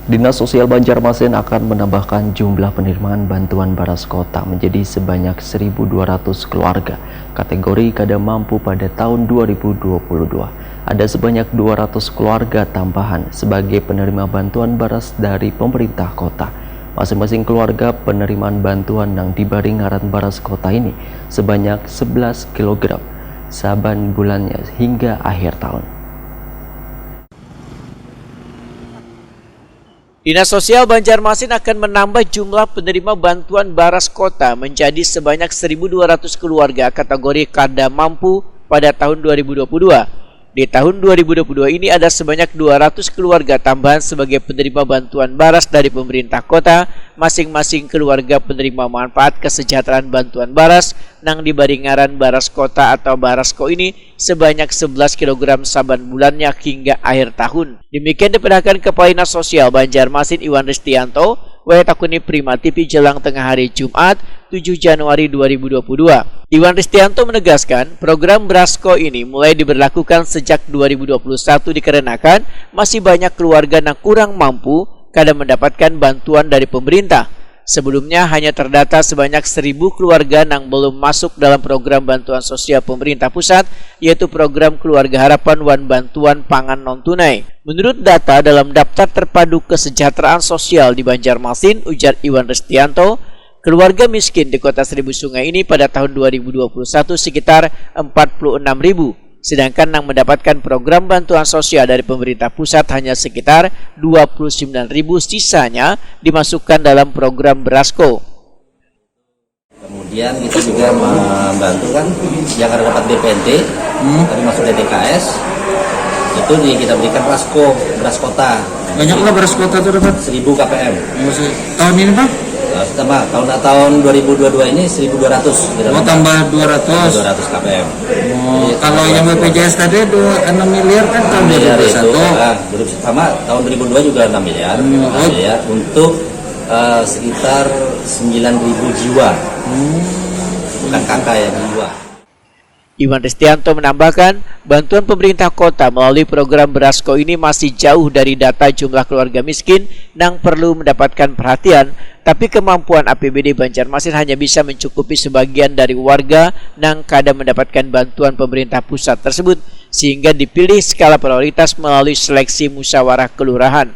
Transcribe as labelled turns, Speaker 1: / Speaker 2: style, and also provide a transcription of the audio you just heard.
Speaker 1: Dinas Sosial Banjarmasin akan menambahkan jumlah penerimaan bantuan Baras Kota menjadi sebanyak 1.200 keluarga kategori kada mampu pada tahun 2022. Ada sebanyak 200 keluarga tambahan sebagai penerima bantuan Baras dari pemerintah kota. Masing-masing keluarga penerimaan bantuan yang diberi ngaran Baras Kota ini sebanyak 11 kg saban bulannya hingga akhir tahun.
Speaker 2: Dinas Sosial Banjarmasin akan menambah jumlah penerima bantuan Baras Kota menjadi sebanyak 1.200 keluarga kategori kada mampu pada tahun 2022. Di tahun 2022 ini ada sebanyak 200 keluarga tambahan sebagai penerima bantuan Baras dari pemerintah kota. Masing-masing keluarga penerima manfaat kesejahteraan bantuan Baras nang diberi ngaran Baras Kota atau Barasko ini sebanyak 11 kg saban bulannya hingga akhir tahun. Demikian diperlihatkan Kepala Dinas Sosial Banjarmasin Iwan Ristianto, Takuni Prima TV jelang tengah hari Jumat 7 Januari 2022. Iwan Ristianto menegaskan program Barasko ini mulai diberlakukan sejak 2021 dikarenakan masih banyak keluarga yang kurang mampu kada mendapatkan bantuan dari pemerintah. Sebelumnya hanya terdata sebanyak 1.000 keluarga yang belum masuk dalam program bantuan sosial pemerintah pusat, yaitu program Keluarga Harapan Wan Bantuan Pangan Non-Tunai. Menurut data dalam daftar terpadu kesejahteraan sosial di Banjarmasin, ujar Iwan Ristianto, keluarga miskin di kota Seribu Sungai ini pada tahun 2021 sekitar 46.000. Sedangkan yang mendapatkan program bantuan sosial dari pemerintah pusat hanya sekitar 29.000, sisanya dimasukkan dalam program Barasko.
Speaker 3: Kemudian kita juga membantu kan yang ada dapat DPNT, tapi masuk DTKS, itu kita berikan Baras Kota.
Speaker 4: Banyaklah Baras Kota itu dapat
Speaker 3: 1.000 KPM.
Speaker 4: Tahun ini Pak?
Speaker 3: Tahun 2022 ini 1.200.
Speaker 4: Mau tambah 200
Speaker 3: KPM.
Speaker 4: Kalau yang BPJS tadi 6 miliar kan tahun 2021.
Speaker 3: Sama tahun 2002 juga 6 miliar. 6 miliar untuk sekitar 9.000 jiwa. Bukan kakak ya, jiwa.
Speaker 2: Iwan Ristianto menambahkan, bantuan pemerintah kota melalui program Barasko ini masih jauh dari data jumlah keluarga miskin yang perlu mendapatkan perhatian, tapi kemampuan APBD Banjarmasin hanya bisa mencukupi sebagian dari warga yang kada mendapatkan bantuan pemerintah pusat tersebut, sehingga dipilih skala prioritas melalui seleksi musyawarah kelurahan.